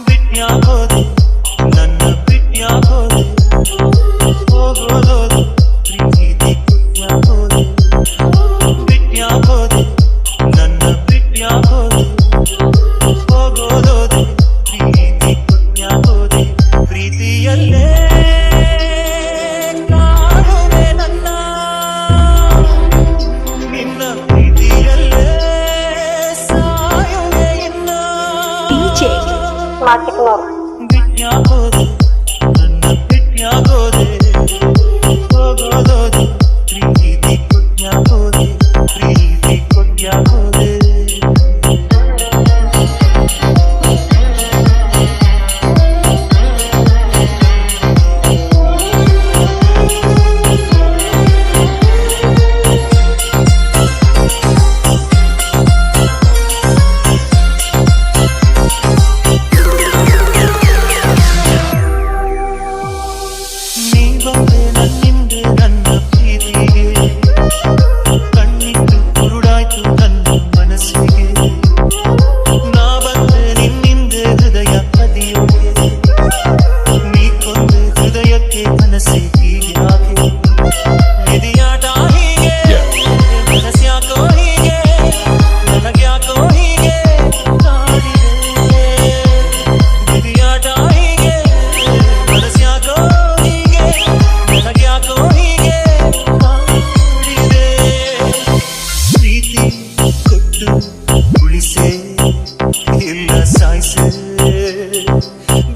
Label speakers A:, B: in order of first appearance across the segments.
A: ಬಿಟ್ಯಾಕೋದೆ ನನ್ನ ಬಿಟ್ಯಾಕೋದೆ ಹೋಗೋದೋದೆ ಪ್ರೀತಿ ಕೊಟ್ಯಾಕೋದೆ ಬಿಟ್ಯಾಕೋದೆ ನನ್ನ ಬಿಟ್ಯಾಕೋದೆ ಹೋಗೋದೋದೆ ಪ್ರೀತಿ ಕೊಟ್ಯಾಕೋದೆ ಪ್ರೀತಿಯಲ್ಲೇ ಕಾಣುವೆ ನನ್ನ ನಿನ್ನ ಪ್ರೀತಿಯಲ್ಲೇ ಸಾಯುವೆ ಇನ್ನ ಬಿಟ್ಯಾಕೋದೆ ನನ್ನ ಬಿಟ್ಯಾಕೋದೆ ಹೋಗೋದೋದೆ ಪ್ರೀತಿ ಕೊಟ್ಯಾಕೋದೆ ಪ್ರೀತಿ ಕೊಟ್ಯಾಕೋದೆ ಇಲ್ಲ ಸಾಯಿಸೆ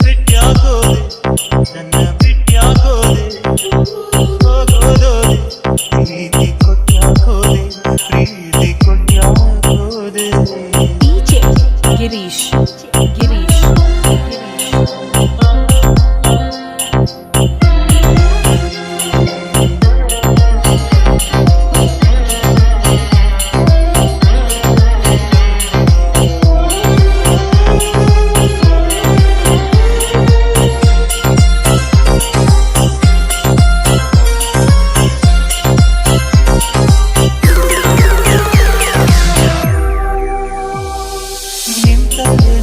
A: ಬಿಟ್ಯಾಕೋದೆ ನನ್ನ ಬಿಟ್ಯಾಕೋದೆ ಹೋಗೋದೋದೆ ಪ್ರೀತಿ ಕೊಟ್ಯಾಕೋದೆ ಪ್ರೀತಿ ಕೊಟ್ಯಾಕೋದೆ
B: ಗಿರೀಶ್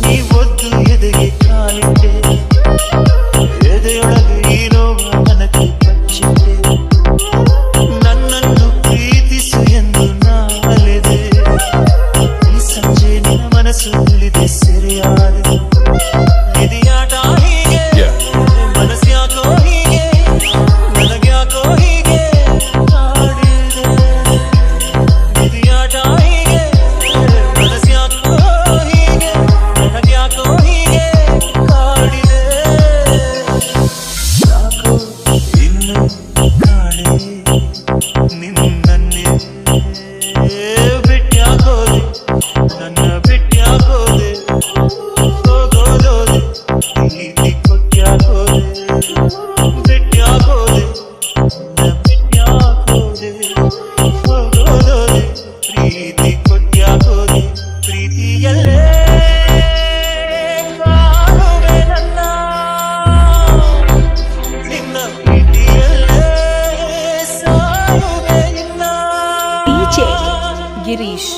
A: ನೀ ಒದ್ದು ಎದೆಗೆ ಕಾಲಿಟ್ಟೆ ಎದೆಯೊಳಗೆ ಈ ನೋವ ನನಗೆ ಬಚ್ಚಿಟ್ಟೆ ನನ್ನನ್ನು ಪ್ರೀತಿಸು ಎಂದು ನಾ ಅಲೆದೆ ಈ ಸಂಜೆ ನಿನ್ನ ಮನಸ್ಸು ಉಳಿದೆ ಸೆರೆಯಾದೆ ಇದೆಯಾಟ ಹೀಗೆ ಮನಸ್ಸ್ಯಾಕೋ ಹೀಗೆ ನನಗ್ಯಾಕೋ ಹೀಗೆ ಕಾಡಿದೆ ಇದೆಯಾಟ ಹೀಗೆ ಮನಸ್ಸ್ಯಾಕೋ ಹೀಗೆ ನನಗ್ಯಾಕೋ ಹೀಗೆ ಕಾಡಿದೆ ಸಾಕು ಇನ್ನು ಕಾಣೆ ನಿನ್ನನ್ನೇ ಬಿಟ್ಯಾಕೋದೆ ನನ್ನ ಬಿಟ್ಯಾಕೋದೆ ಹೋಗೋದೋದೆ ಪ್ರೀತಿ ಕೊಟ್ಯಾಕೋದೆ ಬಿಟ್ಯಾಕೋದೆ ನನ್ನ ಬಿಟ್ಯಾಕೋದೆ ಹೋಗೋದೋದೆ ಪ್ರೀತಿ ಕೊಟ್ಯಾಕೋದೆ ಪ್ರೀತಿಯಲ್ಲೇ ಕಾಣುವೆ ನನ್ನ ನಿನ್ನ ಪ್ರೀತಿಯಲ್ಲೇ ಸಾಯುವೆ ಇನ್ನ
B: ಗಿರೀಶ್